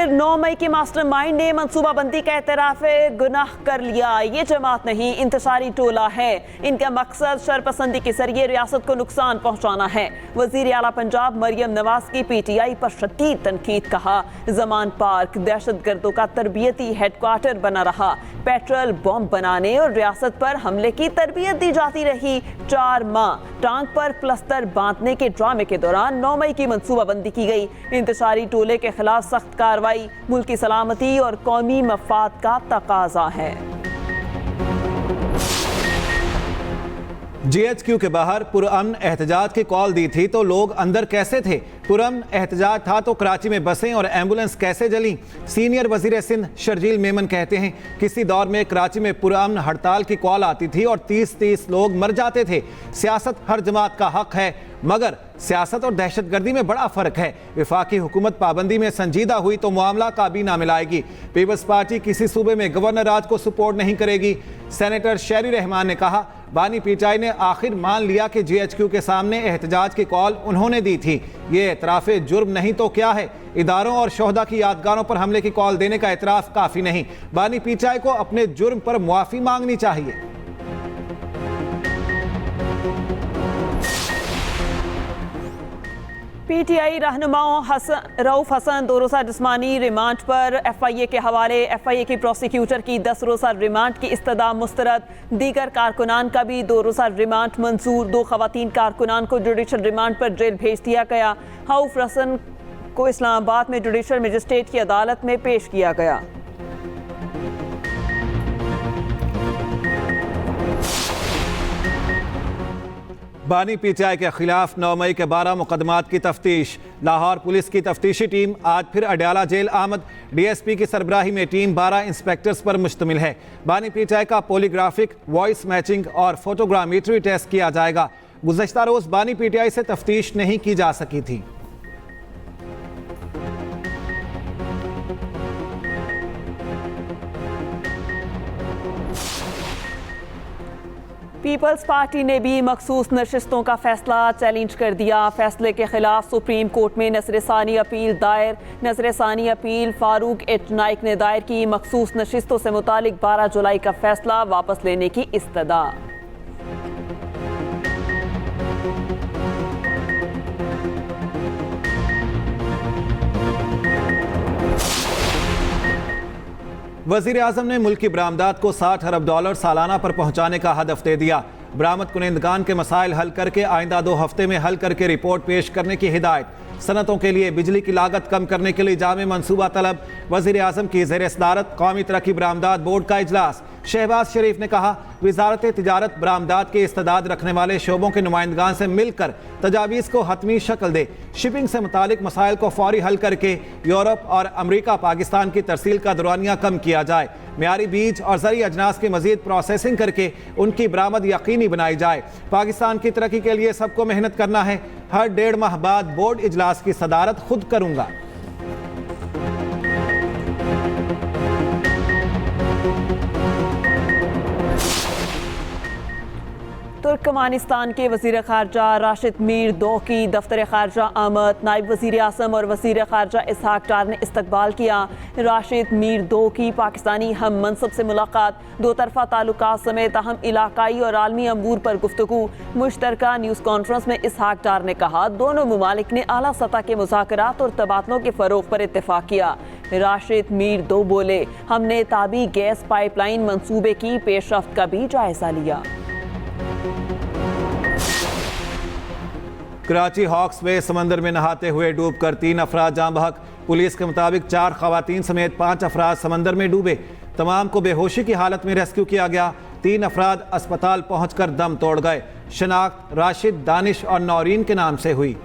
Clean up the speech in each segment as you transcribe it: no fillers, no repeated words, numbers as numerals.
फिर 9 मई के मास्टरमाइंड ने मनसूबाबंदी का एतराफ़ गुनाह कर लिया। ये जमात नहीं, इंतशारी टोला है। इनका मकसद शरपसंदी के जरिए रियासत को नुकसान पहुँचाना है। वज़ीर आला पंजाब मरियम नवाज की PTI पर शदीद तनकीद। कहा, जमान पार्क दहशत गर्दों का तरबियती हेडक्वार्टर बना रहा। पेट्रोल बम बनाने और रियासत पर हमले की तरबियत दी जाती रही। 4 माह टांग पर प्लस्तर बांधने के ड्रामे के दौरान 9 मई की मनसूबाबंदी की गई। इंतशारी टोले के खिलाफ सख्त कार्रवाई मुल्क की सलामती और कौमी मफाद का तकाजा है। GHQ के बाहर पुरअमन एहतजाज की कॉल दी थी तो लोग अंदर कैसे थे? पुरअमन एहतजाज था तो कराची में बसें और एम्बुलेंस कैसे जली? सीनियर वजीर सिंध शर्जील मेमन कहते हैं, किसी दौर में कराची में पुरअमन हड़ताल की कॉल आती थी और 30-30 लोग मर जाते थे। सियासत हर जमात का हक है, मगर सियासत और दहशतगर्दी में बड़ा फर्क है। वफाकी हुकूमत पाबंदी में संजीदा हुई तो मामला काबीना में लाएगी। पीपल्स पार्टी किसी सूबे में गवर्नर राज को सपोर्ट नहीं करेगी। सेनेटर शेरी रहमान ने कहा, बानी PTI ने आखिर मान लिया कि GHQ के सामने एहतजाज की कॉल उन्होंने दी थी। ये एतराफ़े जुर्म नहीं तो क्या है? इदारों और शोहदा की यादगारों पर हमले की कॉल देने का एतराफ़ काफ़ी नहीं। बानी PTI को अपने जुर्म पर मुआफ़ी मांगनी चाहिए। PTI रहनुमाओं रऊफ हसन 2 रोज़ा जिस्मानी रिमांड पर FIA के हवाले। FIA की प्रोसिक्यूटर की 10 रोज़ा रिमांड की इस्तदा मुस्तरद। दीगर कारकुनान का भी 2 रोज़ा रिमांड मंजूर। 2 खवातीन कारकुनान को जुडिशल रिमांड पर जेल भेज दिया गया। रऊफ हसन को इस्लामाबाद में जुडिशल मजिस्ट्रेट की अदालत में पेश किया गया। बानी PTI के खिलाफ 9 मई के 12 मुकदमात की तफ्तीश। लाहौर पुलिस की तफ्तीशी टीम आज फिर अडयाला जेल आमद। DSP की सरबराही में टीम 12 इंस्पेक्टर्स पर मुश्तमिल है। बानी PTI का पॉलीग्राफिक, वॉइस मैचिंग और फोटोग्रामेट्री टेस्ट किया जाएगा। गुज़श्ता रोज बानी PTI से तफ्तीश नहीं की जा सकी थी। पीपल्स पार्टी ने भी मखसूस नशिस्तों का फैसला चैलेंज कर दिया। फैसले के खिलाफ सुप्रीम कोर्ट में नज़र-ए-सानी अपील दायर। नज़र-ए-सानी अपील फारूक एच नाइक ने दायर की। मखसूस नशिस्तों से मुतालिक 12 जुलाई का फैसला वापस लेने की इस्तदा। वज़ीर आज़म ने मुल्क की बरामदात को $60 अरब सालाना पर पहुँचाने का हदफ दे दिया। बरामद कुनिंदगान के मसाइल हल करके आइंदा 2 हफ्ते में हल करके रिपोर्ट पेश करने की हिदायत। सनतों के लिए बिजली की लागत कम करने के लिए जामे मनसूबा तलब। वज़ीर आज़म की ज़ेर सदारत कौमी तरक्की बरामदात बोर्ड का इजलास। शहबाज शरीफ ने कहा, वजारत तिजारत बरामदात के इस्तेदाद रखने वाले शोबों के नुमाइंदगान से मिलकर तजावीज़ को हतमी शक्ल दे। शिपिंग से मुतालिक मसाइल को फौरी हल करके यूरोप और अमरीका पाकिस्तान की तरसील का दौरानिया कम किया जाए। मियारी बीज और ज़रूरी अजनास की मजीद प्रोसेसिंग करके उनकी बरामद यकीनी बनाई जाए। पाकिस्तान की तरक्की के लिए सबको मेहनत करना है। हर 1.5 माह बाद बोर्ड इजलास की सदारत खुद करूंगा। तुर्कमानिस्तान के वज़ीर ख़ारजा राशिद मीर दो की दफ्तर ख़ारजा आमद। नायब वज़ीर आज़म और वज़ीर ख़ारजा इसहाक डार ने इस्तकबाल किया। राशिद मीर दो की पाकिस्तानी हम मनसब से मुलाकात। 2 तरफ़ा ताल्लुकात समेत अहम इलाकाई और आलमी अमूर पर गुफ्तगू। मुश्तरका न्यूज़ कॉन्फ्रेंस में इसहाक डार ने कहा, दोनों ममालिक ने आला सतह के मुज़ाकरात और तबादलों के फ़रोग़ पर इत्तेफाक किया। राशिद मीर दो बोले, हमने ताबी गैस पाइपलाइन मंसूबे की पेशरफ्त का भी जायज़ा लिया। कराची हॉक्स वे समंदर में नहाते हुए डूबकर 3 अफराद जाँ बहक। पुलिस के मुताबिक 4 खवातीन समेत 5 अफराद समंदर में डूबे। तमाम को बेहोशी की हालत में रेस्क्यू किया गया। 3 अफराद अस्पताल पहुंचकर दम तोड़ गए। शनाख्त राशिद, दानिश और नौरीन के नाम से हुई।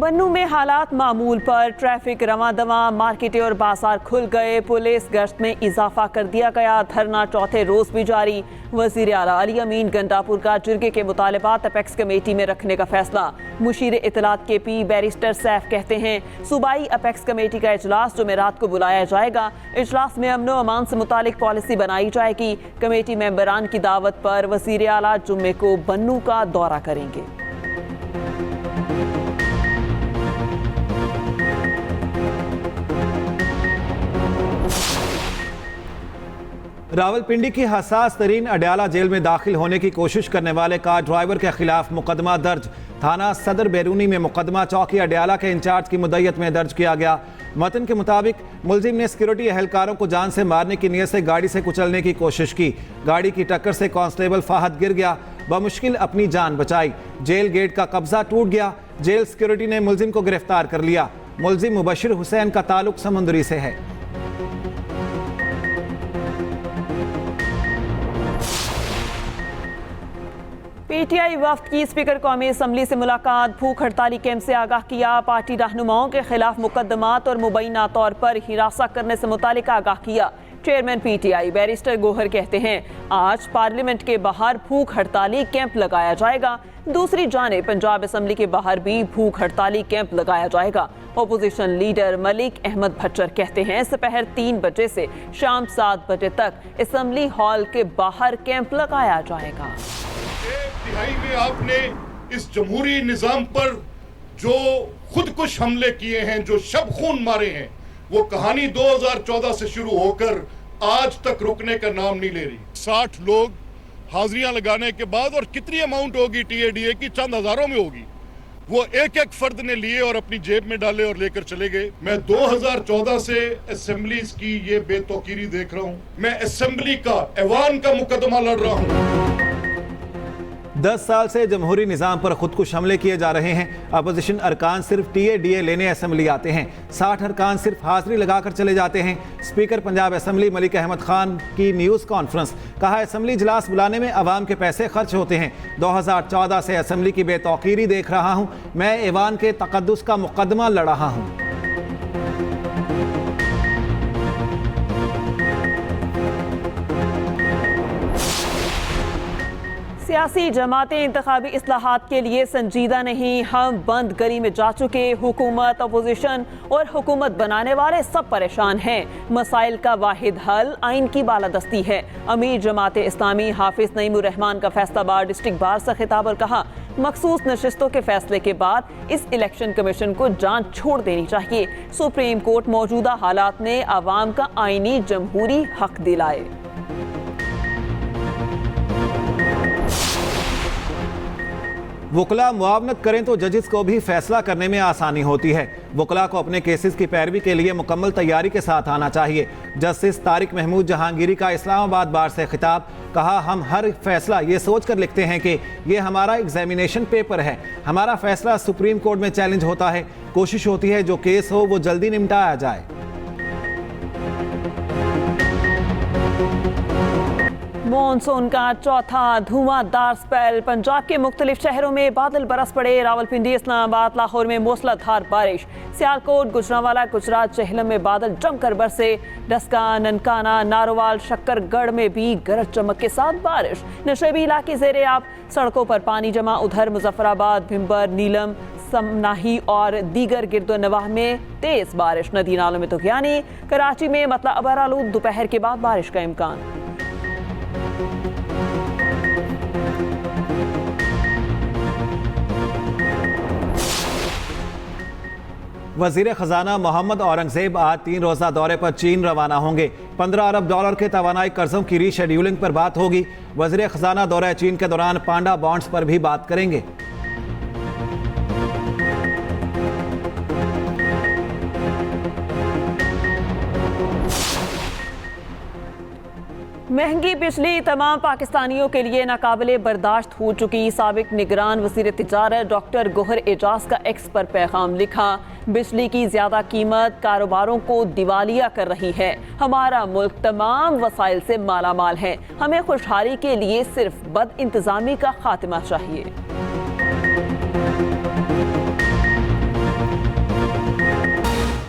बन्नू में हालात मामूल पर, ट्रैफिक रवां दवां, मार्केटें और बाजार खुल गए, पुलिस गश्त में इजाफा कर दिया गया, धरना चौथे रोज भी जारी। वजीर आला अली अमीन गंडापुर का जिरगे के मुतालबात अपेक्स कमेटी में रखने का फैसला। मुशीर इत्तलात के पी बैरिस्टर सैफ कहते हैं सूबाई अपेक्स कमेटी का इजलास जुमेरात को बुलाया जाएगा। इजलास में अमनो अमान से मुतालिक पॉलिसी बनाई जाएगी। कमेटी मेंबरान की दावत पर वजीर आला जुम्मे को बन्नू का दौरा करेंगे। रावलपिंडी की हसास तरीन अडयाला जेल में दाखिल होने की कोशिश करने वाले कार ड्राइवर के खिलाफ मुकदमा दर्ज। थाना सदर बैरूनी में मुकदमा चौकी अडयाला के इंचार्ज की मुद्दत में दर्ज किया गया। मतन के मुताबिक मुलजिम ने सिक्योरिटी एहलकारों को जान से मारने की नीयत से गाड़ी से कुचलने की कोशिश की। गाड़ी की टक्कर से कांस्टेबल फाहद गिर गया, बमुश्किल अपनी जान बचाई। जेल गेट का कब्जा टूट गया। जेल सिक्योरिटी ने मुलजिम को गिरफ्तार कर लिया। मुलजिम मुबशिर हुसैन का ताल्लुक समुंदरी से है। पीटीआई वफ्द की स्पीकर कौमी असम्बली से मुलाकात, भूख हड़ताली कैंप से आगाह किया, पार्टी रहनुमाओं के खिलाफ मुकदमात और मुबैना तौर पर हिरासत करने से मुतालिक आगाह किया। चेयरमैन पीटीआई बैरिस्टर गोहर कहते हैं आज पार्लियामेंट के बाहर भूख हड़ताली कैंप लगाया जाएगा। दूसरी जाने पंजाब असम्बली के बाहर भी भूख हड़ताली कैंप लगाया जाएगा। ओपोजिशन लीडर मलिक अहमद भच्चर कहते हैं दोपहर 3 बजे से शाम 7 बजे तक असम्बली हॉल के बाहर कैंप लगाया जाएगा। तिहाई में आपने इस जमहूरी निजाम पर जो खुदकुश हमले किए हैं, जो शब खून मारे हैं, वो कहानी 2014 से शुरू होकर आज तक रुकने का नाम नहीं ले रही। 60 लोग हाजिरियां लगाने के बाद, और कितनी अमाउंट होगी टीएडीए की, चंद हजारों में होगी, वो एक एक फर्द ने लिए और अपनी जेब में डाले और लेकर चले गए। मैं 2014 से असेंबलीज की ये बेतौकीरी देख रहा हूं। मैं असेंबली का, ऐवान का मुकदमा लड़ रहा हूं। 10 साल से जमहूरी निज़ाम पर खुदकुश हमले किए जा रहे हैं। अपोजिशन अरकान सिर्फ टीएडीए लेने असेंबली आते हैं। 60 अरकान सिर्फ हाजिरी लगाकर चले जाते हैं। स्पीकर पंजाब असेंबली मलिक अहमद खान की न्यूज़ कॉन्फ्रेंस, कहा असेंबली इजलास बुलाने में अवाम के पैसे खर्च होते हैं। 2014 से असेंबली की बेतौकीरी देख रहा हूँ। मैं ऐवान के तकद्दुस का मुकदमा लड़ रहा हूँ। सियासी जमातें इंतखाबी इस्लाहात के लिए संजीदा नहीं। हम बंद गली में जा चुके। हुकूमत, अपोजिशन और हुकूमत बनाने वाले सब परेशान हैं। मसाइल का वाहिद हल आइन की बालादस्ती है। अमीर जमात इस्लामी हाफिज नईमुर रहमान का फैसलाबाद डिस्ट्रिक्ट बार से खिताब और कहा मखसूस नशिस्तों के फैसले के बाद इस इलेक्शन कमीशन को जान छोड़ देनी चाहिए। सुप्रीम कोर्ट मौजूदा हालात ने आवाम का आइनी जमहूरी हक दिलाए। वकला मुआवनत करें तो जजेस को भी फैसला करने में आसानी होती है। वकला को अपने केसेस की पैरवी के लिए मुकम्मल तैयारी के साथ आना चाहिए। जस्टिस तारिक महमूद जहांगीरी का इस्लामाबाद बार से खिताब, कहा हम हर फैसला ये सोच कर लिखते हैं कि ये हमारा एग्जामिनेशन पेपर है। हमारा फैसला सुप्रीम कोर्ट में चैलेंज होता है। कोशिश होती है जो केस हो वो जल्दी निपटाया जाए। मॉनसून का चौथा धुआंधार स्पेल, पंजाब के मुख्तलिफ शहरों में बादल बरस पड़े। रावलपिंडी, इस्लामाबाद, लाहौर में मूसलाधार बारिश। सियालकोट, गुजरांवाला, गुजरात, चेहलम में बादल जमकर बरसे। डस्का, ननकाना, नारोवाल, शक्करगढ़ में भी गरज चमक के साथ बारिश। नशेबी इलाके ज़ेरे आब, सड़कों पर पानी जमा। उधर मुजफ्फराबाद, भिम्बर, नीलम, समनाही और दीगर गिरदोनवाह में तेज बारिश। नदी नालों में तुगयानी। कराची में मतला अबरालूद, दोपहर के बाद बारिश का इम्कान। वजीर खजाना मोहम्मद औरंगजेब आज 3 रोज़ा दौरे पर चीन रवाना होंगे। 15 अरब डॉलर के तवानाई कर्जों की रीशेड्यूलिंग पर बात होगी। वजीर खजाना दौरा चीन के दौरान पांडा बॉन्ड्स पर भी बात करेंगे। महंगी बिजली तमाम पाकिस्तानियों के लिए नाकाबिले बर्दाश्त हो चुकी। साबिक निगरान वज़ीर तिजारत डॉक्टर गोहर एजाज का एक्स पर पैगाम लिखा, बिजली की ज्यादा कीमत कारोबारों को दिवालिया कर रही है। हमारा मुल्क तमाम वसाइल से माला माल है। हमें खुशहाली के लिए सिर्फ बद इंतजामी का खात्मा चाहिए।